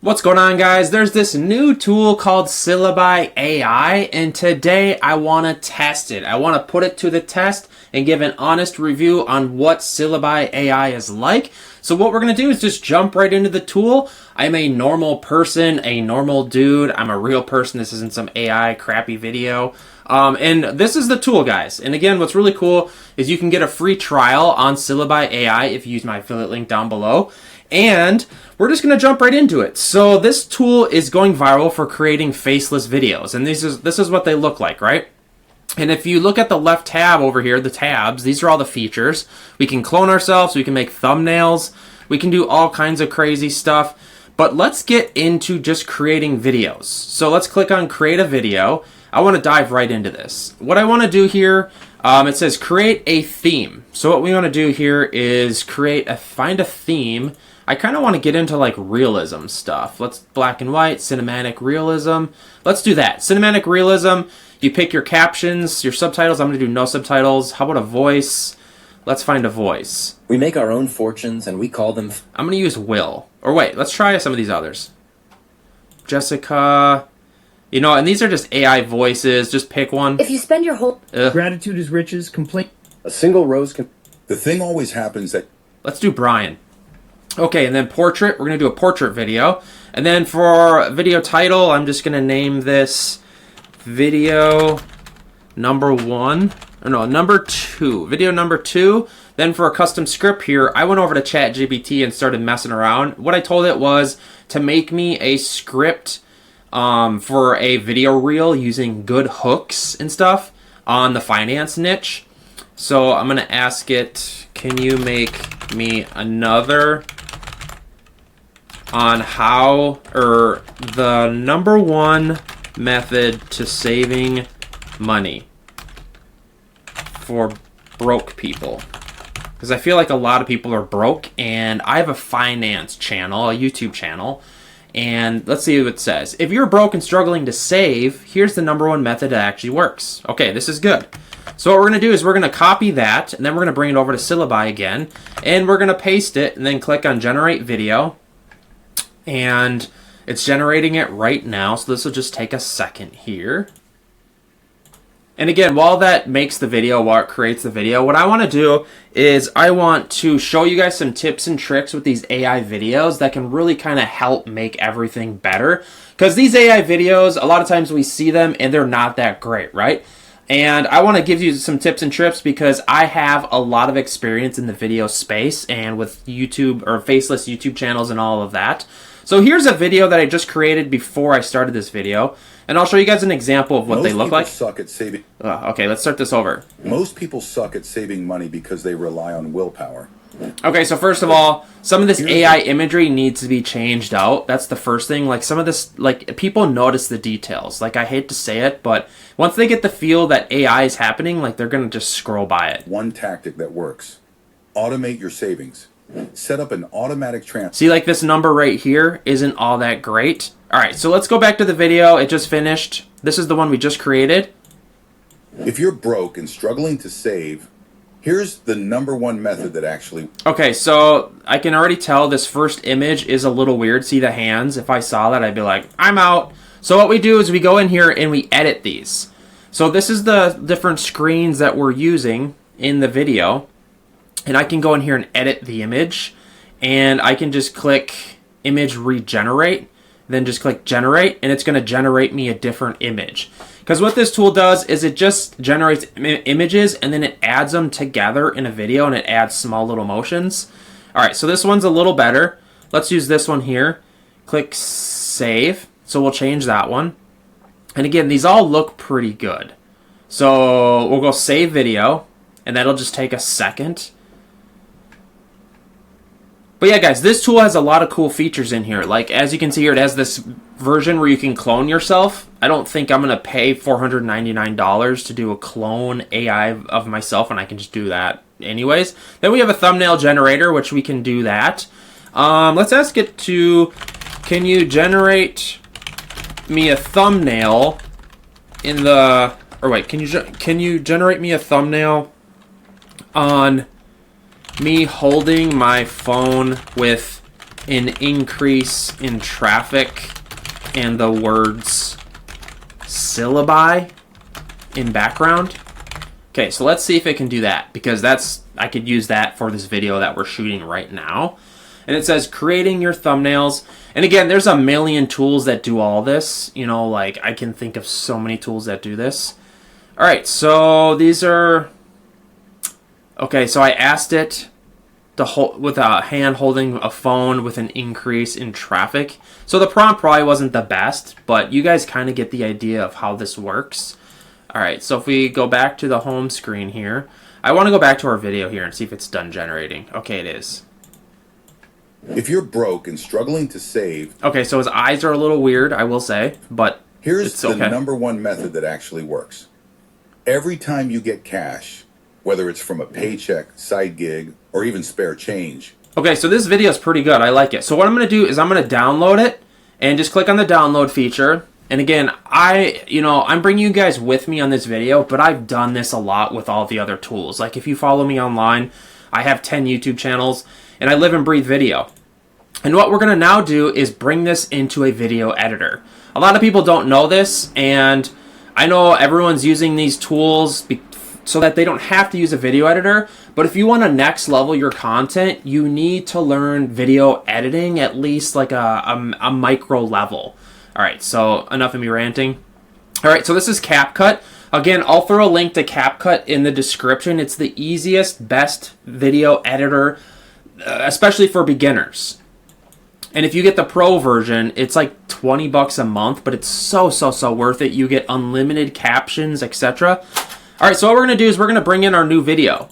What's going on, guys? There's this new tool called Syllaby AI, and today I want to test it. I want to put it to the test and give an honest review on what Syllaby AI is like. So what we're going to do is just jump right into the tool. I'm a normal person, a normal dude. I'm a real person. This isn't some AI crappy video. And this is the tool, guys. And again, what's really cool is you can get a free trial on Syllaby AI if you use my affiliate link down below. And we're just going to jump right into it. So this tool is going viral for creating faceless videos. And this is what they look like, right? And if you look at the left tab over here, the tabs, these are all the features. We can clone ourselves, we can make thumbnails, we can do all kinds of crazy stuff. But let's get into just creating videos. So let's click on create a video. I want to dive right into this. What I want to do here, it says create a theme. So what we want to do here is find a theme. I kind of want to get into like realism stuff. Let's black and white, cinematic realism. Let's do that. Cinematic realism. You pick your captions, your subtitles. I'm going to do no subtitles. How about a voice? Let's find a voice. We make our own fortunes and we call them... I'm going to use Will. Or wait, let's try some of these others. Jessica. You know, and these are just AI voices. Just pick one. If you spend your whole... Gratitude is riches, complaint... A single rose can... The thing always happens that... Let's do Brian. Okay, and then portrait. We're going to do a portrait video. And then for video title, I'm just going to name this video number 1. Or no, number 2. Video number 2. Then for a custom script here, I went over to ChatGPT and started messing around. What I told it was to make me a script for a video reel using good hooks and stuff on the finance niche. So I'm going to ask it, can you make me another on how, or the number 1 method to saving money for broke people? Because I feel like a lot of people are broke, and I have a finance channel, a YouTube channel, and let's see what it says. If you're broke and struggling to save, here's the number 1 method that actually works. Okay, this is good. So what we're going to do is we're going to copy that, and then we're going to bring it over to Syllaby again, and we're going to paste it, and then click on Generate Video, and it's generating it right now, so this will just take a second here. And again, while that makes the video, while it creates the video, what I want to do is I want to show you guys some tips and tricks with these AI videos that can really kind of help make everything better. Because these AI videos, a lot of times we see them and they're not that great, right? And I want to give you some tips and tricks because I have a lot of experience in the video space and with YouTube or faceless YouTube channels and all of that. So here's a video that I just created before I started this video. And I'll show you guys an example of what they look like. Most people suck at saving. Okay, let's start this over. Most people suck at saving money because they rely on willpower. Okay, so first of all, some of this AI imagery needs to be changed out. That's the first thing. Like some of this, like people notice the details. Like I hate to say it, but once they get the feel that AI is happening, like they're going to just scroll by it. One tactic that works. Automate your savings. Set up an automatic transfer. See, like this number right here isn't all that great. All right, so let's go back to the video. It just finished. This is the one we just created. If you're broke and struggling to save, here's the number 1 method that actually... Okay, so I can already tell this first image is a little weird. See the hands? If I saw that, I'd be like, I'm out. So what we do is we go in here and we edit these. So this is the different screens that we're using in the video. And I can go in here and edit the image. And I can just click image regenerate. Then just click generate. And it's going to generate me a different image. Because what this tool does is it just generates images. And then it adds them together in a video. And it adds small little motions. Alright, so this one's a little better. Let's use this one here. Click save. So we'll change that one. And again, these all look pretty good. So we'll go save video. And that'll just take a second. But yeah, guys, this tool has a lot of cool features in here. Like, as you can see here, it has this version where you can clone yourself. I don't think I'm going to pay $499 to do a clone AI of myself, and I can just do that anyways. Then we have a thumbnail generator, which we can do that. Let's ask it to, can you generate me a thumbnail in the, or wait, can you generate me a thumbnail on me holding my phone with an increase in traffic and the words syllabi in background. Okay, so let's see if it can do that, because I could use that for this video that we're shooting right now. And it says creating your thumbnails. And again, there's a million tools that do all this. You know, like I can think of so many tools that do this. All right, so these are, okay, so I asked it to hold with a hand holding a phone with an increase in traffic. So the prompt probably wasn't the best, but you guys kind of get the idea of how this works. All right, so if we go back to the home screen here, I want to go back to our video here and see if it's done generating. Okay, it is. If you're broke and struggling to save, okay, so his eyes are a little weird, I will say, but here's the okay. number one method that actually works. Every time you get cash, whether it's from a paycheck, side gig, or even spare change. Okay, so this video is pretty good. I like it. So what I'm going to do is I'm going to download it and just click on the download feature. And again, I'm bringing you guys with me on this video, but I've done this a lot with all the other tools. Like if you follow me online, I have 10 YouTube channels and I live and breathe video. And what we're going to now do is bring this into a video editor. A lot of people don't know this, and I know everyone's using these tools so that they don't have to use a video editor. But if you want to next level your content, you need to learn video editing at least like a micro level. All right, so enough of me ranting. All right, so this is CapCut. Again, I'll throw a link to CapCut in the description. It's the easiest, best video editor, especially for beginners. And if you get the pro version, it's like $20 a month, but it's so worth it. You get unlimited captions, etc. All right, so what we're going to do is we're going to bring in our new video.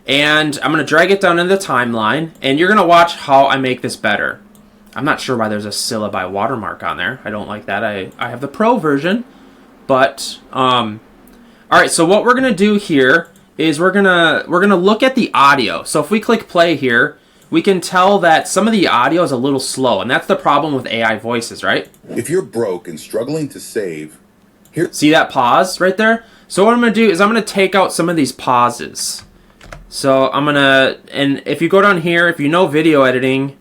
And I'm going to drag it down in the timeline, and you're going to watch how I make this better. I'm not sure why there's a Syllabi watermark on there. I don't like that. I have the pro version. But, all right, so what we're going to do here is we're gonna look at the audio. So if we click play here, we can tell that some of the audio is a little slow, and that's the problem with AI voices, right? If you're broke and struggling to save, here. See that pause right there? So what I'm going to do is I'm going to take out some of these pauses. So I'm going to, and if you go down here, if you know video editing,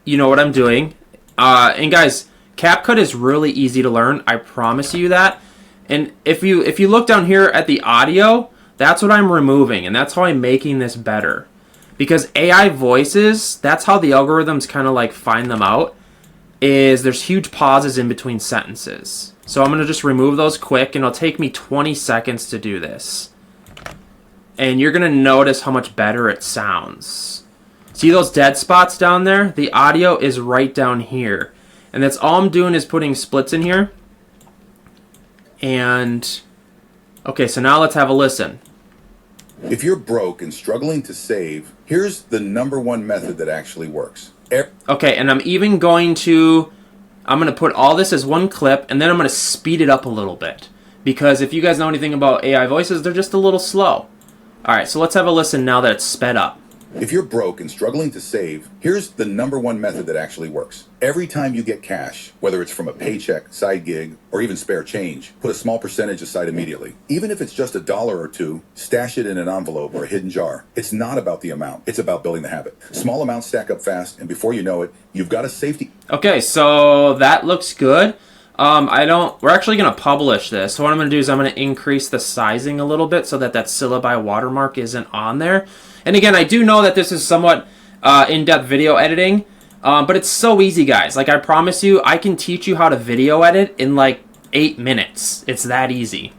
you know what I'm doing. And guys, CapCut is really easy to learn. I promise you that. And if you look down here at the audio, that's what I'm removing, and that's how I'm making this better. Because AI voices, that's how the algorithms kind of like find them out, is there's huge pauses in between sentences. So I'm going to just remove those quick, and it'll take me 20 seconds to do this. And you're going to notice how much better it sounds. See those dead spots down there? The audio is right down here. And that's all I'm doing is putting splits in here. And, okay, so now let's have a listen. If you're broke and struggling to save, here's the number one method that actually works. Okay, and I'm even going to, I'm going to put all this as one clip, and then I'm going to speed it up a little bit. Because if you guys know anything about AI voices, they're just a little slow. Alright, so let's have a listen now that it's sped up. If you're broke and struggling to save, here's the number one method that actually works. Every time you get cash, whether it's from a paycheck, side gig, or even spare change, put a small percentage aside immediately. Even if it's just $1 or $2, stash it in an envelope or a hidden jar. It's not about the amount, it's about building the habit. Small amounts stack up fast, and before you know it, you've got a safety. Okay, so that looks good. We're actually going to publish this. So what I'm going to do is I'm going to increase the sizing a little bit so that that Syllabi watermark isn't on there. And again, I do know that this is somewhat in-depth video editing, but it's so easy, guys. Like, I promise you, I can teach you how to video edit in like 8 minutes. It's that easy.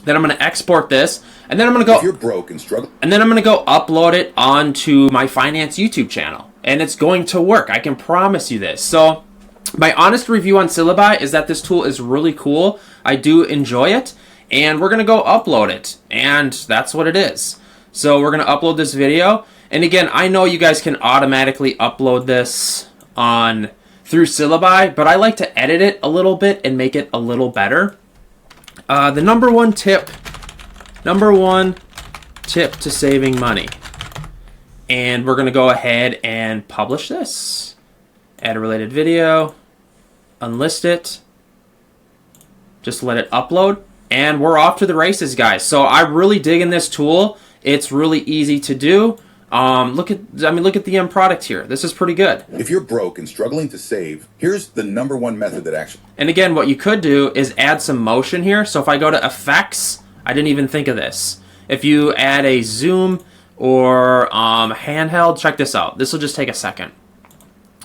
Then I'm going to export this, and then I'm going to go. If you're broke and struggling. And then I'm going to go upload it onto my finance YouTube channel, and it's going to work. I can promise you this. So my honest review on Syllabi is that this tool is really cool. I do enjoy it, and we're going to go upload it, and that's what it is. So we're going to upload this video. And again, I know you guys can automatically upload this through Syllabi, but I like to edit it a little bit and make it a little better. The number one tip to saving money. And we're going to go ahead and publish this. Add a related video. Unlist it. Just let it upload. And we're off to the races, guys. So I'm really digging this tool. It's really easy to do. Look at the end product here. This is pretty good. If you're broke and struggling to save, here's the number one method that actually... And again, what you could do is add some motion here. So if I go to effects, I didn't even think of this. If you add a zoom or handheld, check this out. This will just take a second.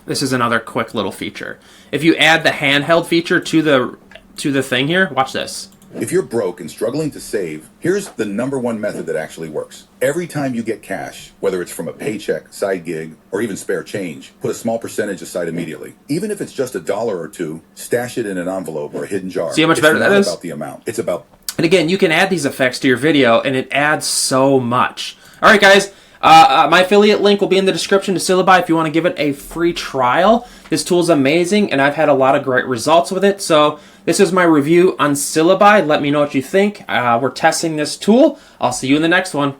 This is another quick little feature. If you add the handheld feature to the thing here, watch this. If you're broke and struggling to save, here's the number one method that actually works. Every time you get cash, whether it's from a paycheck, side gig, or even spare change, put a small percentage aside immediately. Even if it's just $1 or $2, stash it in an envelope or a hidden jar. See how much better that is? It's not about the amount. It's about... And again, you can add these effects to your video, and it adds so much. All right, guys. My affiliate link will be in the description to Syllaby if you want to give it a free trial. This tool is amazing, and I've had a lot of great results with it. So this is my review on Syllaby. Let me know what you think. We're testing this tool. I'll see you in the next one.